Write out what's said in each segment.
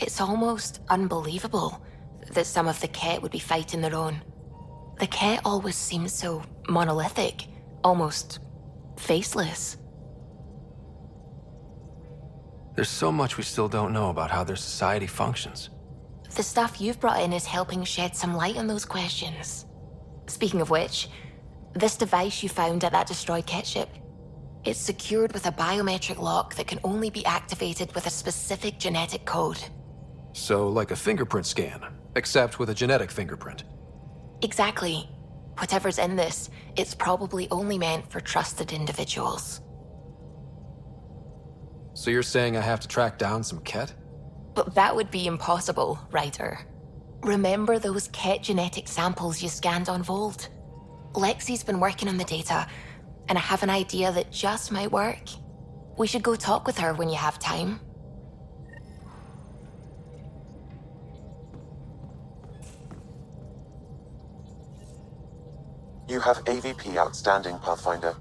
It's almost unbelievable that some of the Ket would be fighting their own. The Ket always seemed so monolithic, almost faceless. There's so much we still don't know about how their society functions. The stuff you've brought in is helping shed some light on those questions. Speaking of which, this device you found at that destroyed Ket ship, it's secured with a biometric lock that can only be activated with a specific genetic code. So, like a fingerprint scan, except with a genetic fingerprint. Exactly. Whatever's in this, it's probably only meant for trusted individuals. So you're saying I have to track down some Ket? But that would be impossible, Ryder. Remember those Ket genetic samples you scanned on Volt? Lexi's been working on the data, and I have an idea that just might work. We should go talk with her when you have time. You have AVP outstanding, Pathfinder.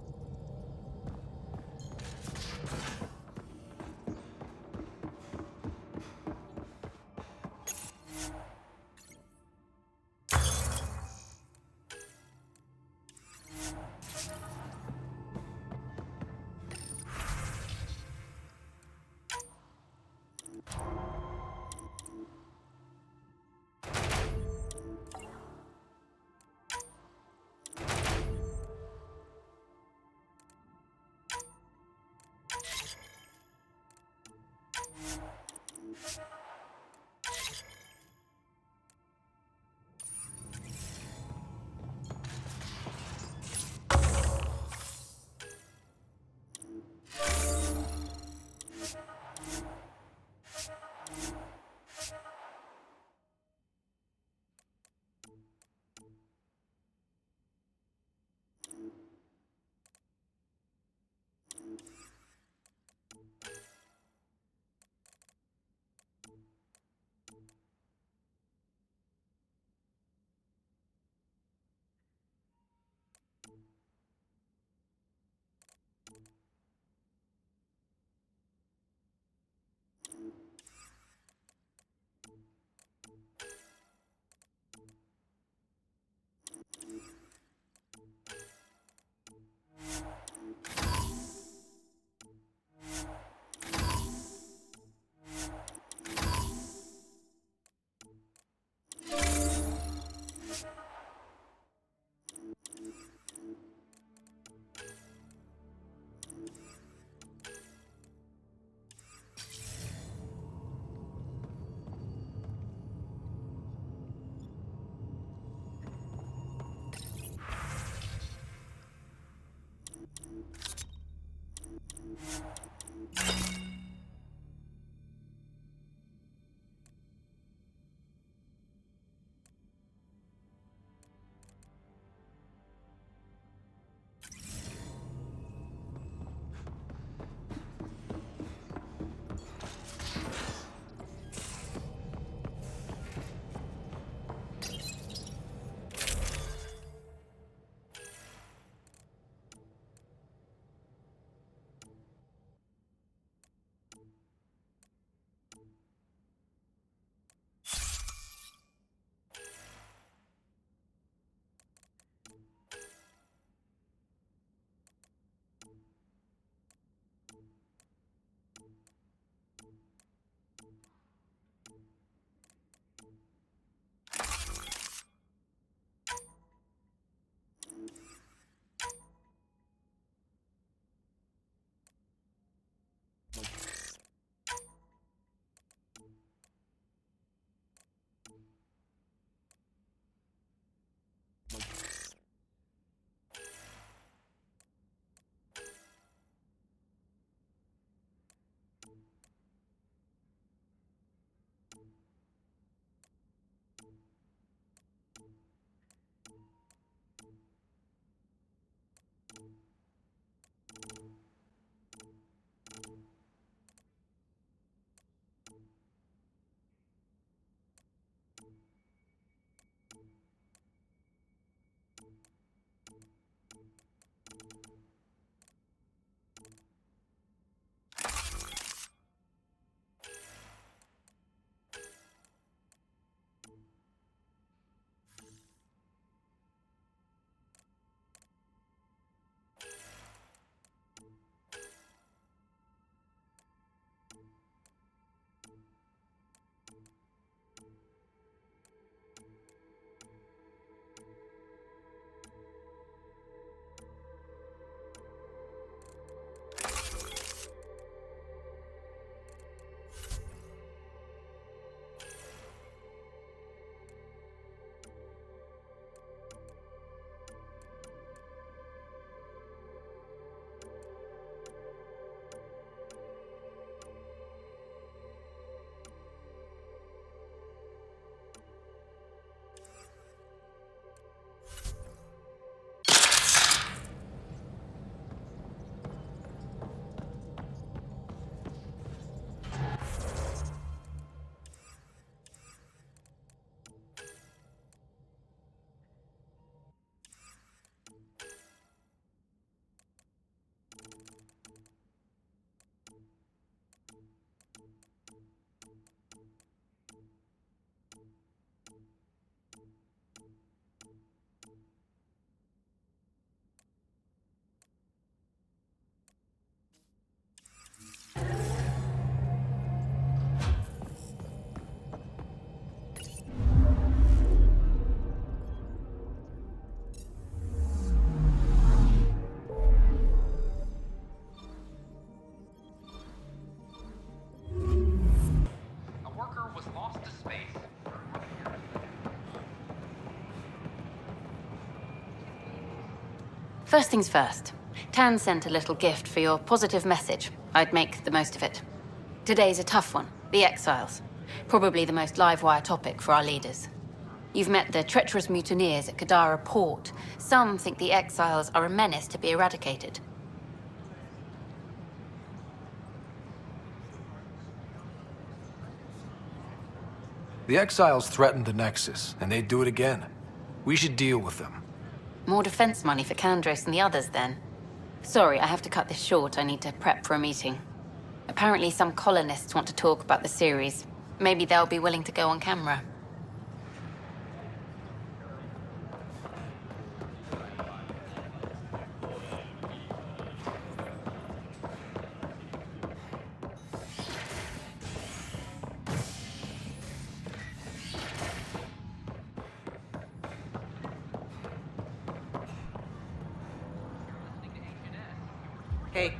First things first. Tan sent a little gift for your positive message. I'd make the most of it. Today's a tough one. The exiles. Probably the most live-wire topic for our leaders. You've met the treacherous mutineers at Kadara Port. Some think the exiles are a menace to be eradicated. The exiles threatened the Nexus, and they'd do it again. We should deal with them. More defense money for Kandros and the others, then. Sorry, I have to cut this short. I need to prep for a meeting. Apparently some colonists want to talk about the series. Maybe they'll be willing to go on camera. Hey.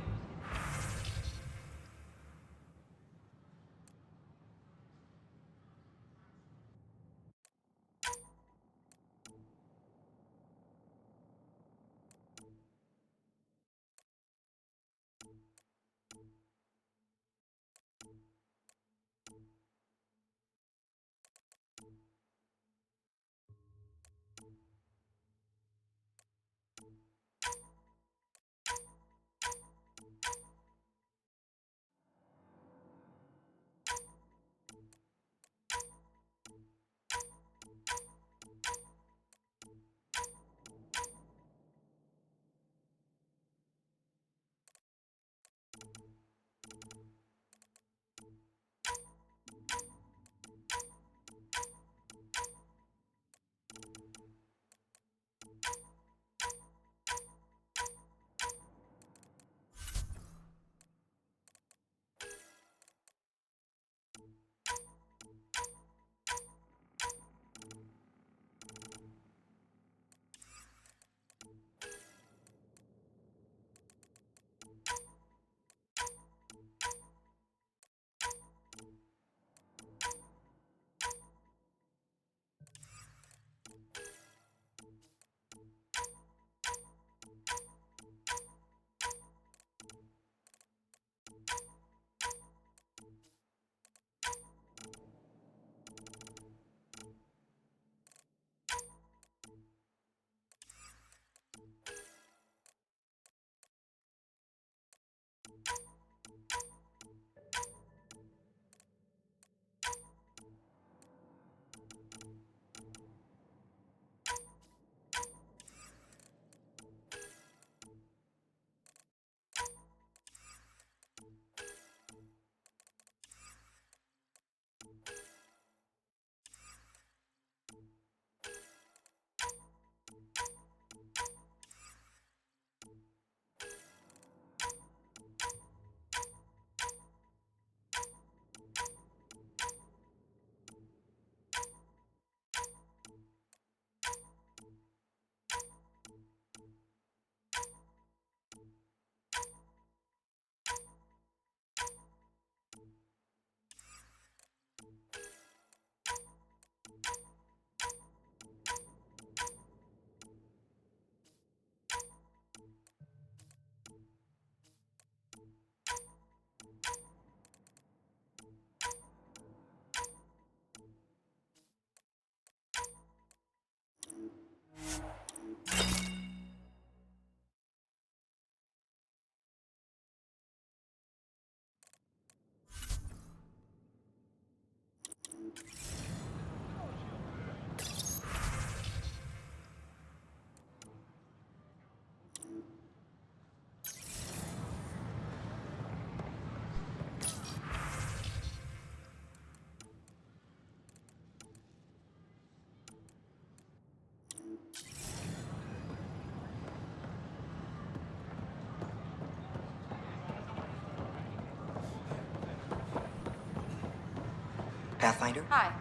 Pathfinder? Hi.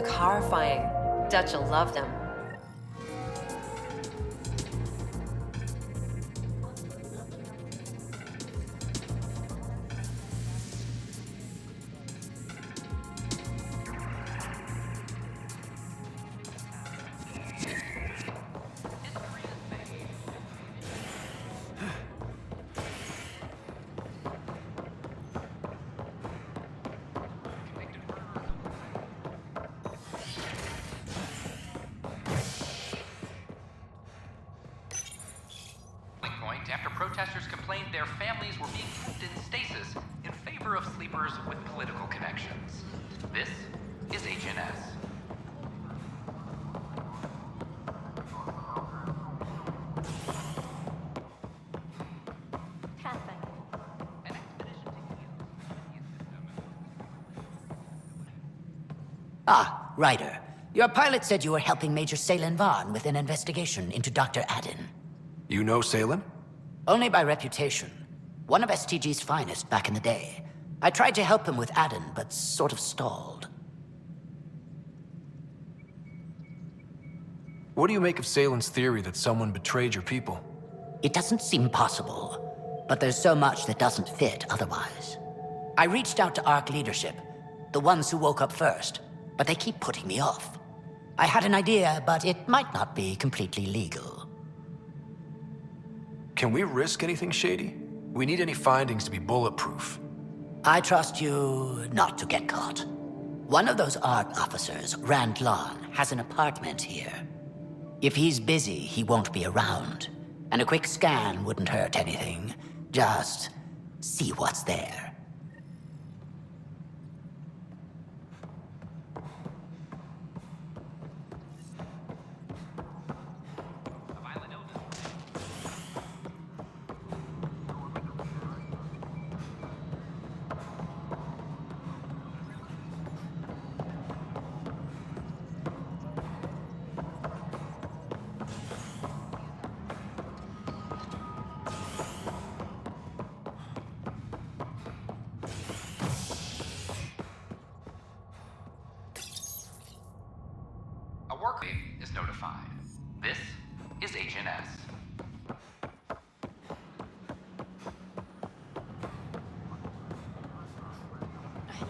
look horrifying. Dutch will love them. After protesters complained their families were being kept in stasis in favor of sleepers with political connections. This is HNS. Ah, Ryder. Your pilot said you were helping Major Seylan Vaughn with an investigation into Dr. Adden. You know Salem? Only by reputation. One of STG's finest back in the day. I tried to help him with Adden, but sort of stalled. What do you make of Salen's theory that someone betrayed your people? It doesn't seem possible, but there's so much that doesn't fit otherwise. I reached out to ARC leadership, the ones who woke up first, but they keep putting me off. I had an idea, but it might not be completely legal. Can we risk anything shady? We need any findings to be bulletproof. I trust you not to get caught. One of those ARC officers, Rand Lon, has an apartment here. If he's busy, he won't be around. And a quick scan wouldn't hurt anything. Just see what's there. Is notified. This is HNS.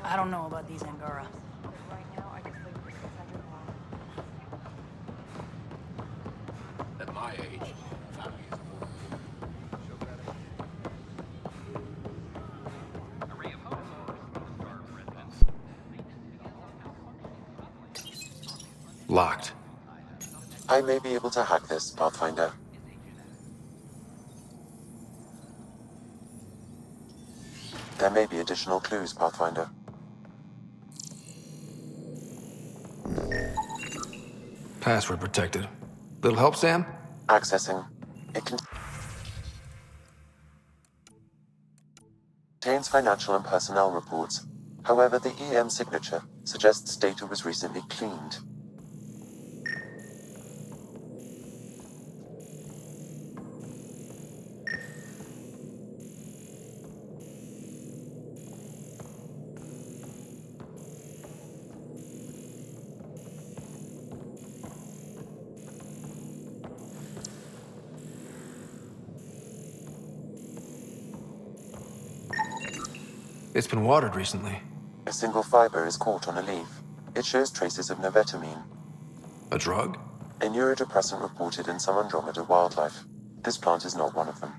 I don't know about these Angara. At my age, locked. I may be able to hack this, Pathfinder. There may be additional clues, Pathfinder. Password protected. Little help, Sam? Accessing. It contains financial and personnel reports. However, the EM signature suggests data was recently cleaned. It's been watered recently. A single fiber is caught on a leaf. It shows traces of novetamine, A drug? a neurodepressant reported in some Andromeda wildlife. This plant is not one of them.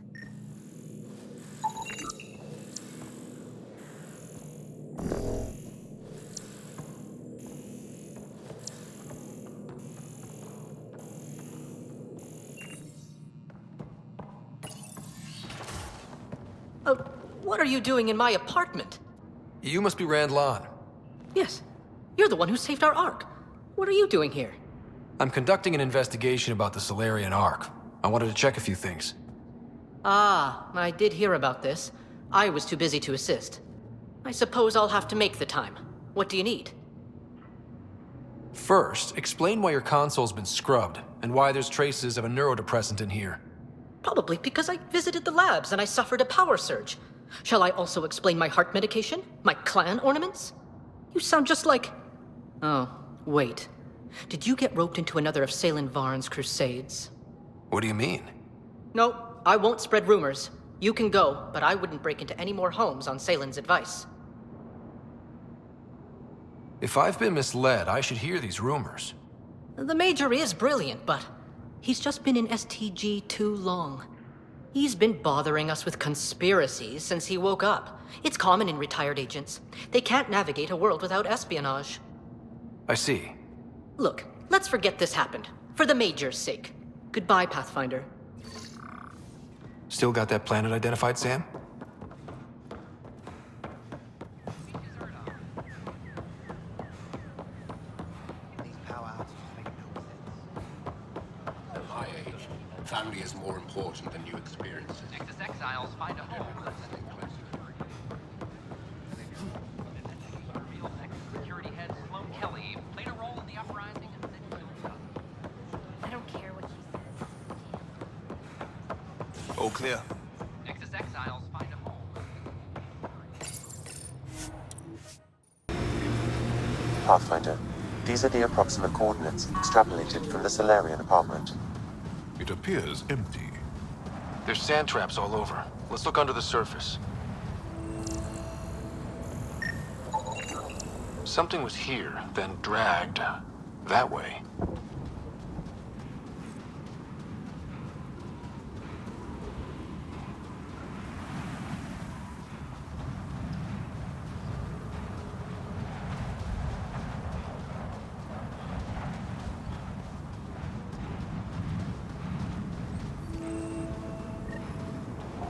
What are you doing in my apartment? You must be Rand Lon. Yes, you're the one who saved our Ark. What are you doing here? I'm conducting an investigation about the Solarian Ark. I wanted to check a few things. Ah, I did hear about this. I was too busy to assist. I suppose I'll have to make the time. What do you need? First, explain why your console's been scrubbed, and why there's traces of a neurodepressant in here. Probably because I visited the labs and I suffered a power surge. Shall I also explain my heart medication? My clan ornaments? You sound just like... Oh, Wait. Did you get roped into another of Salen Varn's crusades? What do you mean? No, I won't spread rumors. You can go, but I wouldn't break into any more homes on Salen's advice. If I've been misled, I should hear these rumors. The Major is brilliant, but he's just been in STG too long. He's been bothering us with conspiracies since he woke up. It's common in retired agents. They can't navigate a world without espionage. I see. Look, let's forget this happened. For the Major's sake. Goodbye, Pathfinder. Still got that planet identified, Sam? At my age, family is more important than new experiences. Nexus exiles find a home. Real Nexus security head Sloan Kelly played a role in the uprising and I don't care what he says. All clear. Nexus exiles find a home. Pathfinder, these are the approximate coordinates extrapolated from the Solarian apartment. It appears empty. There's sand traps all over. Let's look under the surface. Something was here, then dragged that way.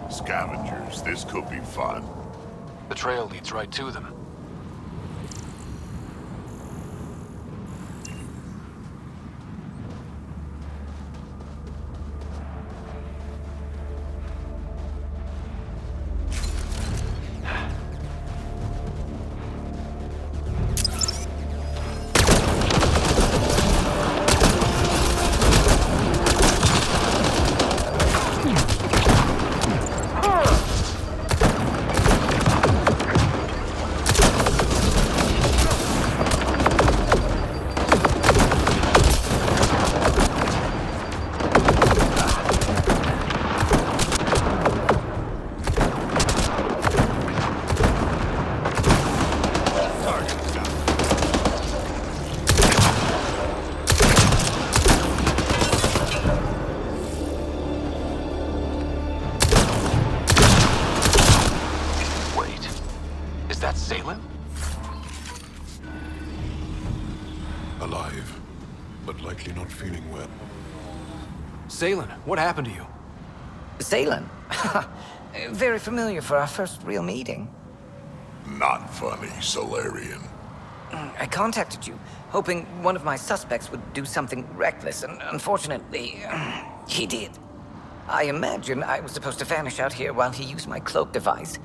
Scavengers, this could be fun. The trail leads right to them. Alive, but likely not feeling well. Salen, what happened to you? Salen? Very familiar for our first real meeting. Not funny, Solarian. I contacted you, hoping one of my suspects would do something reckless, and unfortunately, he did. I imagine I was supposed to vanish out here while he used my cloak device.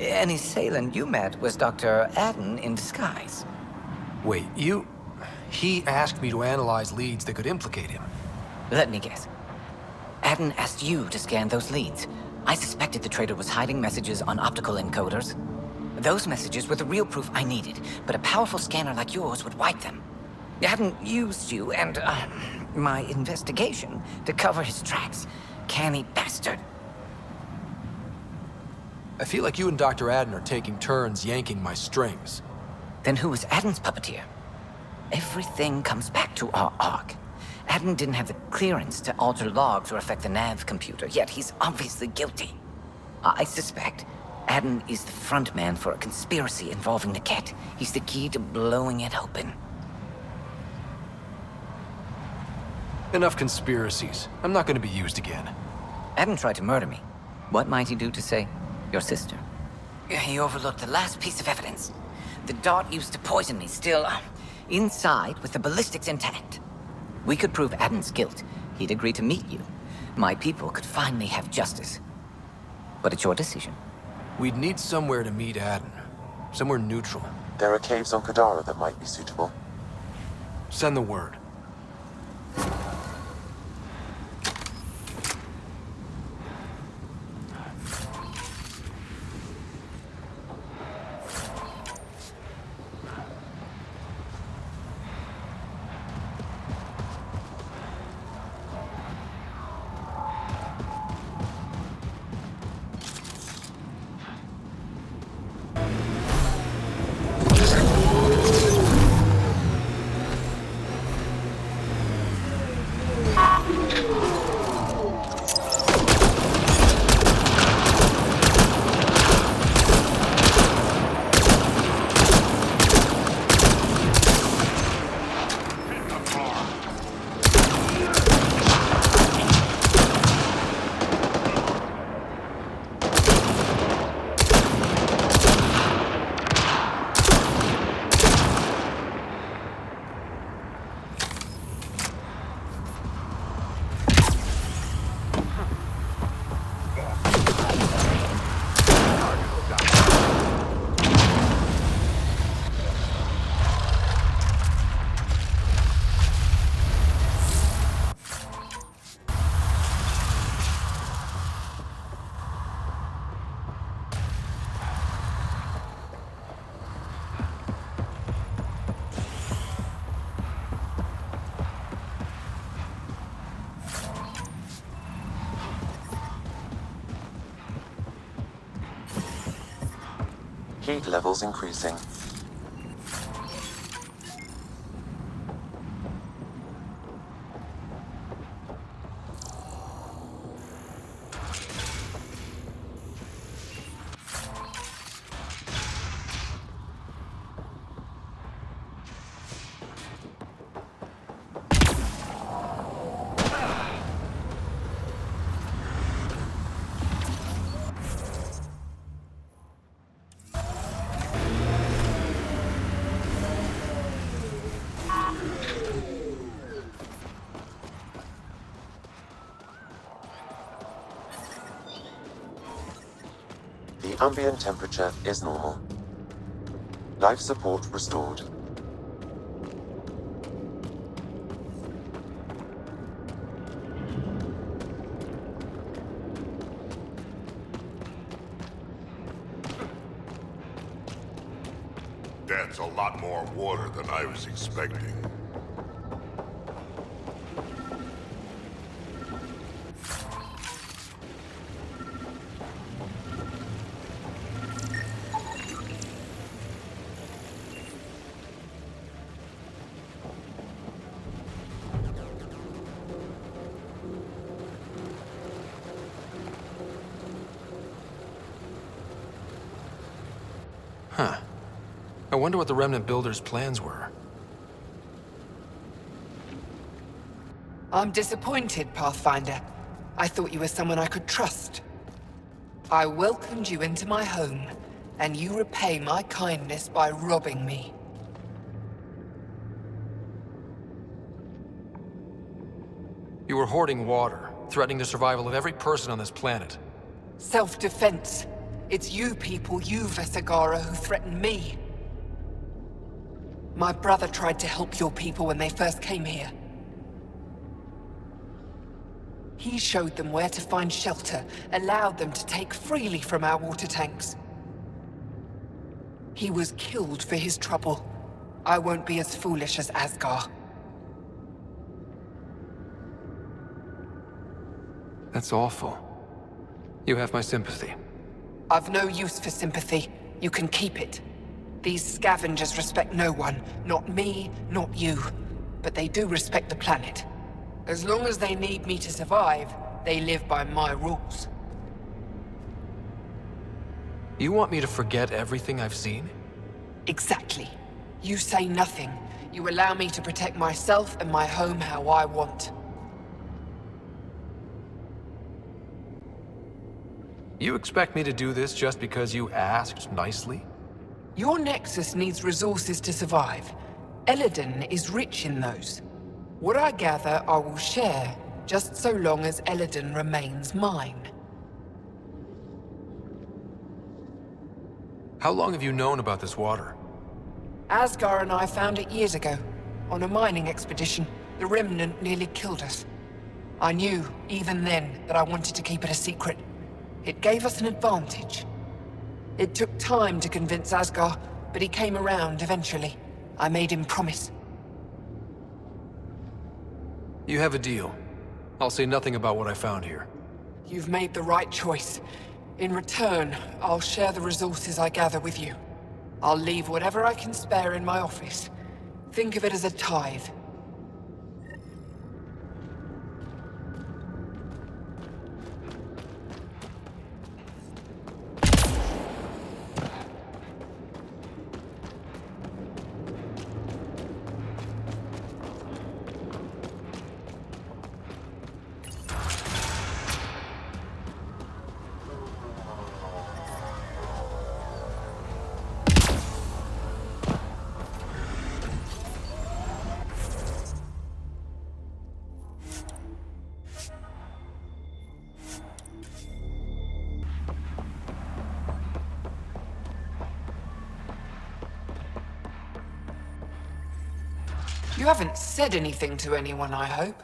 Any Salen you met was Dr. Adden in disguise. Wait, He asked me to analyze leads that could implicate him. Let me guess. Adden asked you to scan those leads. I suspected the traitor was hiding messages on optical encoders. Those messages were the real proof I needed, but a powerful scanner like yours would wipe them. Adden used you and, my investigation to cover his tracks. Canny bastard. I feel like you and Dr. Adden are taking turns yanking my strings. Then who was Adden's puppeteer? Everything comes back to our arc. Adden didn't have the clearance to alter logs or affect the nav computer, yet he's obviously guilty. I suspect Adden is the front man for a conspiracy involving the Ket. He's the key to blowing it open. Enough conspiracies. I'm not going to be used again. Adden tried to murder me. What might he do to, say, your sister? He overlooked the last piece of evidence. The dart used to poison me still, inside with the ballistics intact. We could prove Adden's guilt. He'd agree to meet you. My people could finally have justice. But it's your decision. We'd need somewhere to meet Adden. Somewhere neutral. There are caves on Kadara that might be suitable. Send the word. Heat levels increasing. The ambient temperature is normal. Life support restored. That's a lot more water than I was expecting. Huh. I wonder what the Remnant Builders' plans were. I'm disappointed, Pathfinder. I thought you were someone I could trust. I welcomed you into my home, and you repay my kindness by robbing me. You were hoarding water, threatening the survival of every person on this planet. Self-defense. It's you people, you Vesagara, who threatened me. My brother tried to help your people when they first came here. He showed them where to find shelter, allowed them to take freely from our water tanks. He was killed for his trouble. I won't be as foolish as Asgar. That's awful. You have my sympathy. I've no use for sympathy. You can keep it. These scavengers respect no one. Not me, not you. But they do respect the planet. As long as they need me to survive, they live by my rules. You want me to forget everything I've seen? Exactly. You say nothing. You allow me to protect myself and my home how I want. You expect me to do this just because you asked nicely? Your Nexus needs resources to survive. Eladin is rich in those. What I gather, I will share, just so long as Eladin remains mine. How long have you known about this water? Asgar and I found it years ago, on a mining expedition. The Remnant nearly killed us. I knew, even then, that I wanted to keep it a secret. It gave us an advantage. It took time to convince Asgar, but he came around eventually. I made him promise. You have a deal. I'll say nothing about what I found here. You've made the right choice. In return, I'll share the resources I gather with you. I'll leave whatever I can spare in my office. Think of it as a tithe. You haven't said anything to anyone, I hope.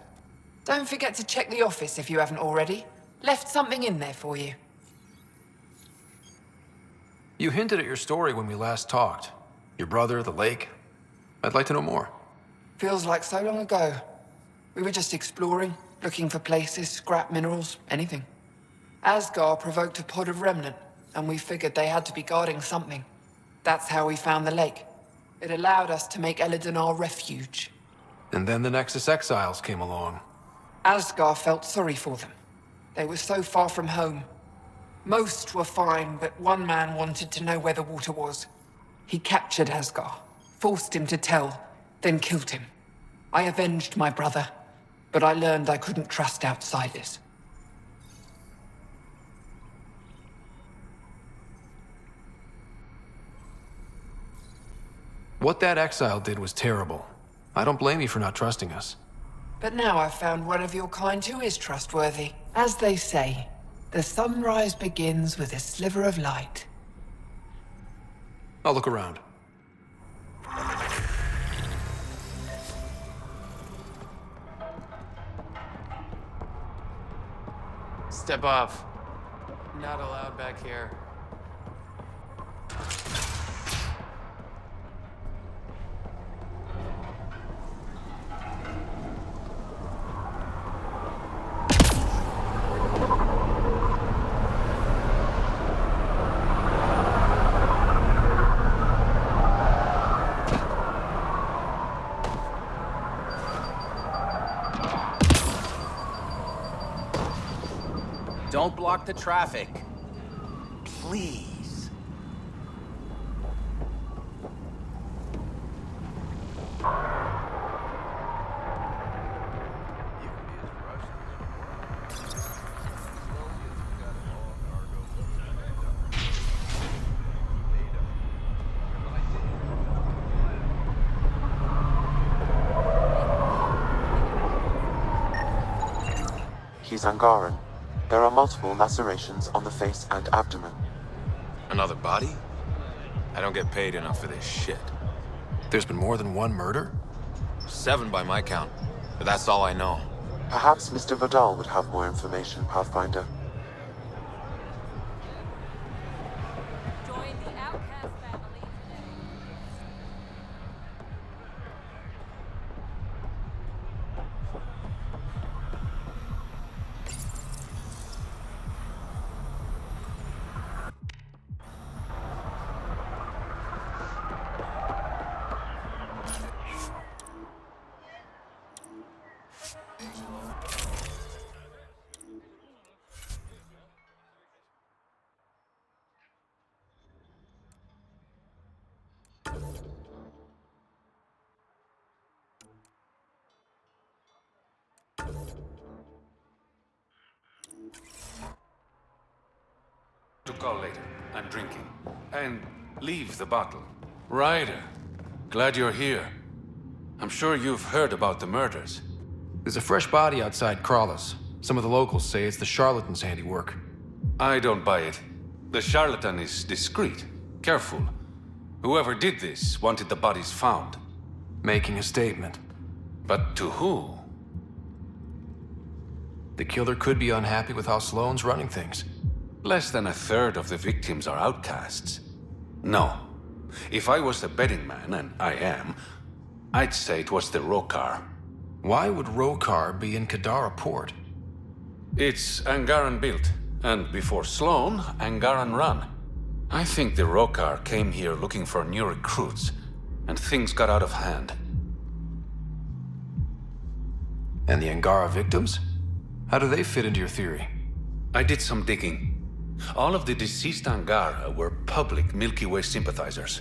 Don't forget to check the office if you haven't already. Left something in there for you. You hinted at your story when we last talked. Your brother, the lake. I'd like to know more. Feels like so long ago. We were just exploring, looking for places, scrap minerals, anything. Asgar provoked a pod of Remnant, and we figured they had to be guarding something. That's how we found the lake. It allowed us to make Eladin our refuge. And then the Nexus exiles came along. Asgar felt sorry for them. They were so far from home. Most were fine, but one man wanted to know where the water was. He captured Asgar, forced him to tell, then killed him. I avenged my brother, but I learned I couldn't trust outsiders. What that exile did was terrible. I don't blame you for not trusting us. But now I've found one of your kind who is trustworthy. As they say, the sunrise begins with a sliver of light. I'll look around. Step off. Not allowed back here. Don't block the traffic. Please. He's Angaran. There are multiple lacerations on the face and abdomen. Another body? I don't get paid enough for this shit. There's been more than one murder? 7 by my count, but that's all I know. Perhaps Mr. Vidal would have more information, Pathfinder. Join the outcast family today. To call later. I'm drinking. And leave the bottle. Ryder, glad you're here. I'm sure you've heard about the murders. There's a fresh body outside Crawlers. Some of the locals say it's the charlatan's handiwork. I don't buy it. The charlatan is discreet, careful. Whoever did this wanted the bodies found. Making a statement. But to who? The killer could be unhappy with how Sloane's running things. Less than a third of the victims are outcasts. No. If I was a betting man, and I am, I'd say it was the Rokar. Why would Rokar be in Kadara port? It's Angaran built, and before Sloane, Angaran run. I think the Rokar came here looking for new recruits, and things got out of hand. And the Angara victims? How do they fit into your theory? I did some digging. All of the deceased Angara were public Milky Way sympathizers.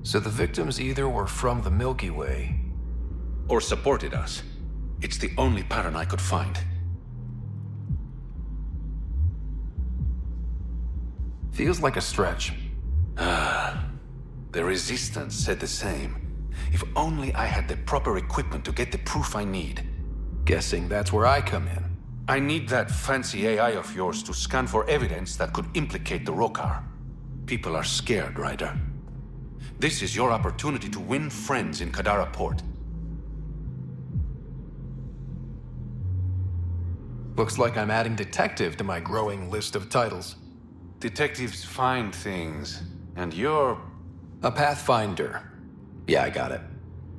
So the victims either were from the Milky Way... or supported us. It's the only pattern I could find. Feels like a stretch. The Resistance said the same. If only I had the proper equipment to get the proof I need. Guessing that's where I come in. I need that fancy AI of yours to scan for evidence that could implicate the Rokar. People are scared, Ryder. This is your opportunity to win friends in Kadara Port. Looks like I'm adding detective to my growing list of titles. Detectives find things, and you're... a pathfinder. Yeah, I got it.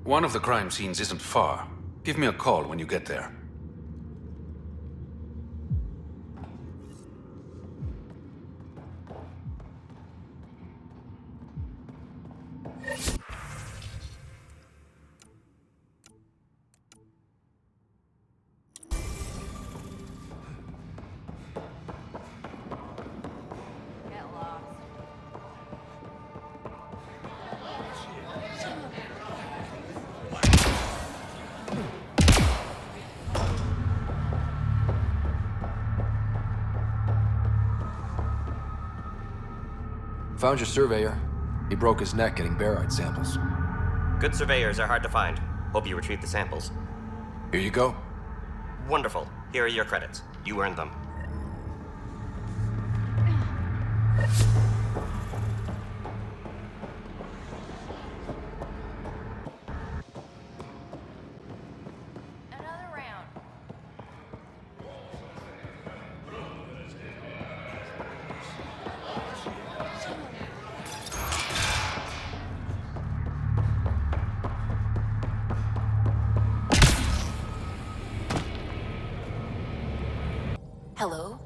One of the crime scenes isn't far. Give me a call when you get there. Found your surveyor. He broke his neck getting baroid samples. Good surveyors are hard to find. Hope you retrieved the samples. Here you go. Wonderful. Here are your credits. You earned them. Another round. Hello?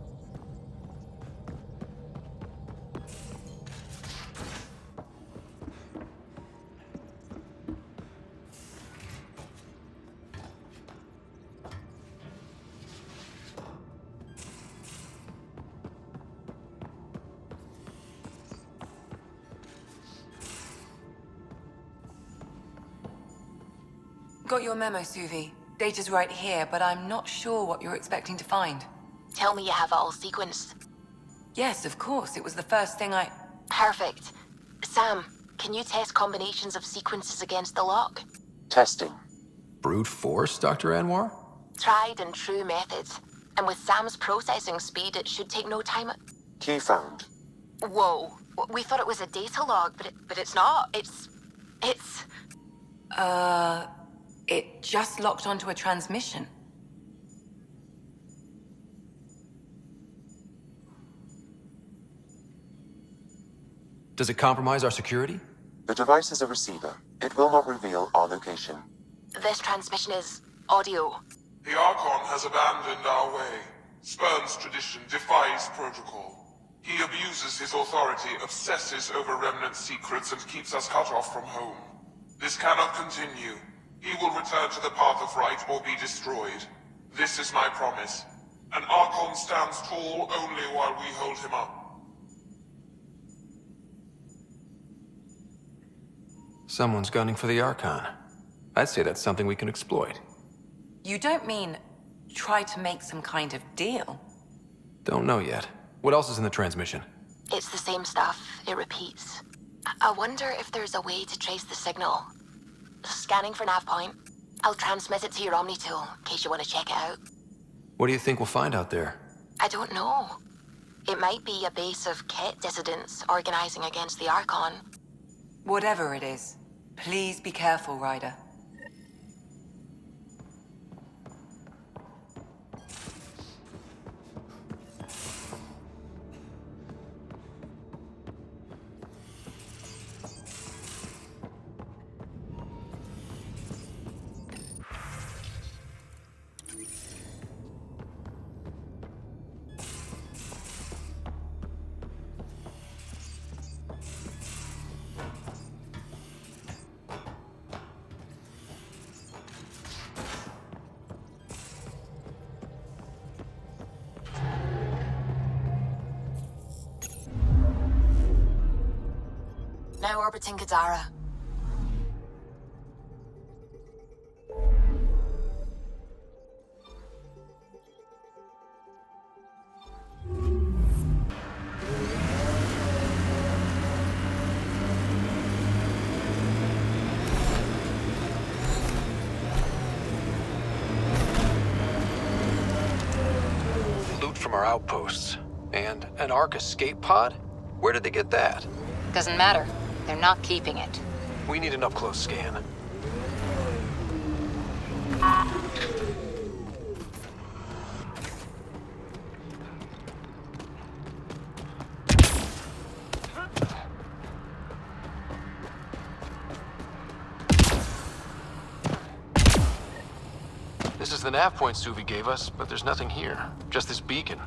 Got your memo, Suvi. Data's right here, but I'm not sure what you're expecting to find. Tell me you have it all sequenced. Yes, of course. It was the first thing I... Perfect. Sam, can you test combinations of sequences against the lock? Testing. Brute force, Dr. Anwar? Tried and true methods. And with Sam's processing speed, it should take no time. Key found. Whoa. We thought it was a data log, but it's not. It's... It just locked onto a transmission. Does it compromise our security? The device is a receiver. It will not reveal our location. This transmission is audio. The Archon has abandoned our way, spurns tradition, defies protocol. He abuses his authority, obsesses over Remnant secrets, and keeps us cut off from home. This cannot continue. He will return to the path of right or be destroyed. This is my promise. An Archon stands tall only while we hold him up. Someone's gunning for the Archon. I'd say that's something we can exploit. You don't mean try to make some kind of deal? Don't know yet. What else is in the transmission? It's the same stuff. It repeats. I wonder if there's a way to trace the signal. Scanning for nav point. I'll transmit it to your Omni tool, in case you want to check it out. What do you think we'll find out there? I don't know. It might be a base of Ket dissidents organizing against the Archon. Whatever it is, please be careful, Ryder. Now orbiting Kadara. Loot from our outposts. And an Ark escape pod? Where did they get that? Doesn't matter. They're not keeping it. We need an up-close scan. This is the nav point Suvi gave us, but there's nothing here. Just this beacon.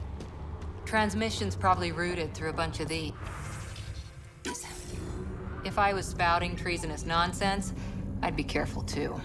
Transmission's probably routed through a bunch of these. If I was spouting treasonous nonsense, I'd be careful too.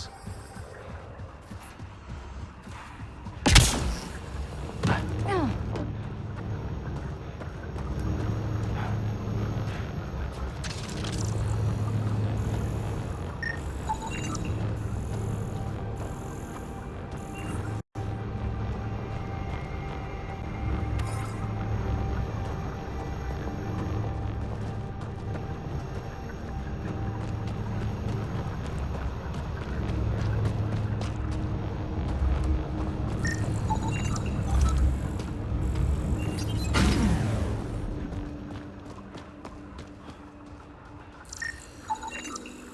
this.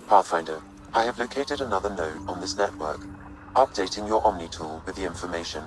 Pathfinder, I have located another node on this network. Updating your Omni tool with the information.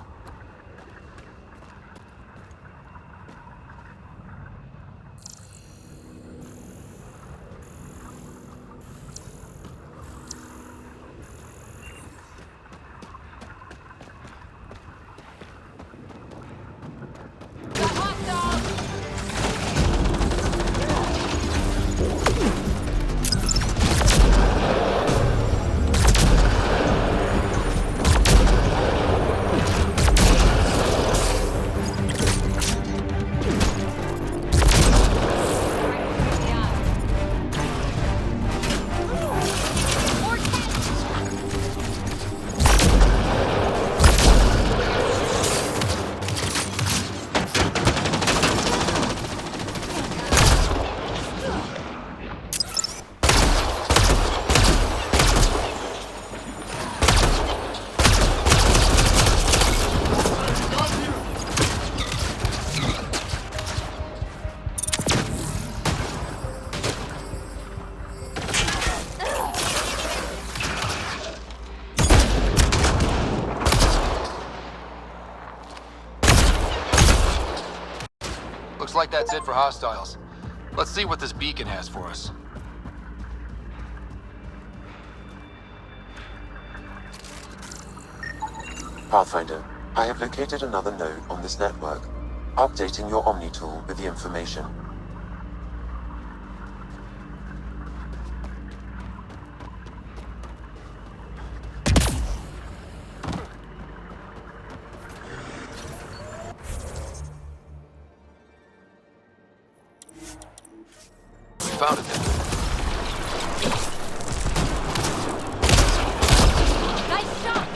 Looks like that's it for hostiles. Let's see what this beacon has for us. Pathfinder, I have located another node on this network. Updating your Omni tool with the information. Found it then. Nice shot!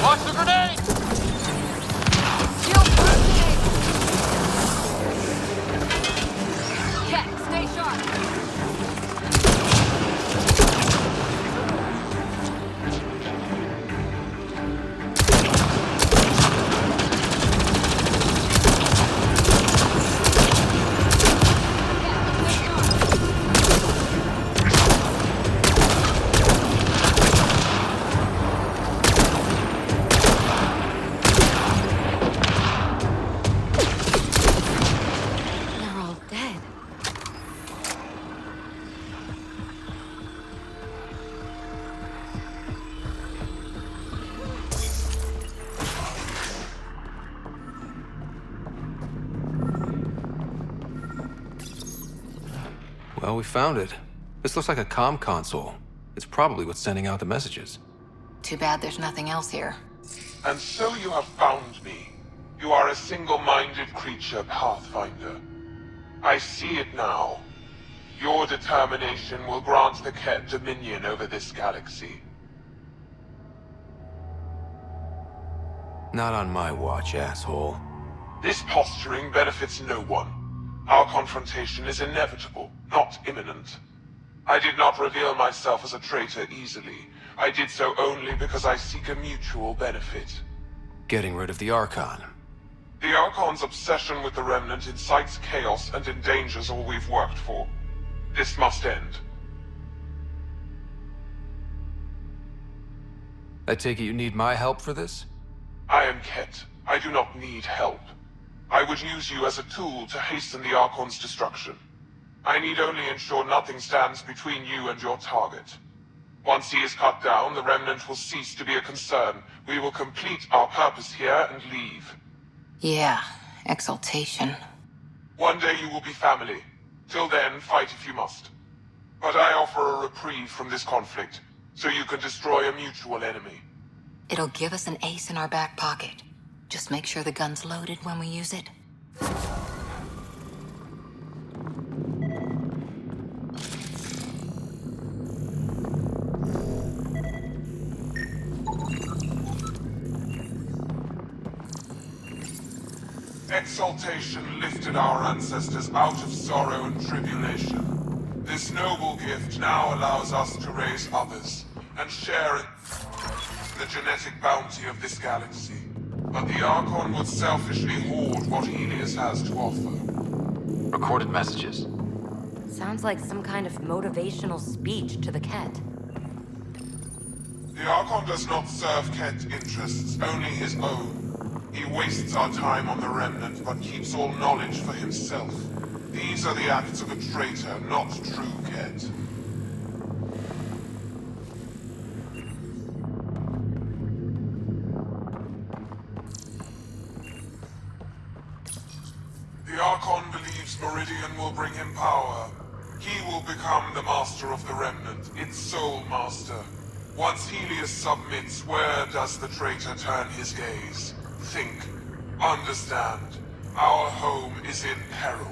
Watch the grenade! Shield grenade! Cat, stay sharp! They're all dead. Well, we found it. This looks like a comm console. It's probably what's sending out the messages. Too bad there's nothing else here. And so you have found me. You are a single-minded creature, Pathfinder. I see it now. Your determination will grant the Ket dominion over this galaxy. Not on my watch, asshole. This posturing benefits no one. Our confrontation is inevitable, not imminent. I did not reveal myself as a traitor easily. I did so only because I seek a mutual benefit. Getting rid of the Archon. The Archon's obsession with the Remnant incites chaos and endangers all we've worked for. This must end. I take it you need my help for this? I am Ket. I do not need help. I would use you as a tool to hasten the Archon's destruction. I need only ensure nothing stands between you and your target. Once he is cut down, the Remnant will cease to be a concern. We will complete our purpose here and leave. Yeah, exaltation. One day you will be family. Till then, fight if you must. But I offer a reprieve from this conflict, so you can destroy a mutual enemy. It'll give us an ace in our back pocket. Just make sure the gun's loaded when we use it. Exaltation lifted our ancestors out of sorrow and tribulation. This noble gift now allows us to raise others and share in the genetic bounty of this galaxy. But the Archon would selfishly hoard what Helios has to offer. Recorded messages. Sounds like some kind of motivational speech to the Ket. The Archon does not serve Ket interests, only his own. He wastes our time on the Remnant, but keeps all knowledge for himself. These are the acts of a traitor, not true Ket. The Archon believes Meridian will bring him power. He will become the master of the Remnant, its sole master. Once Helios submits, where does the traitor turn his gaze? Think. Understand. Our home is in peril.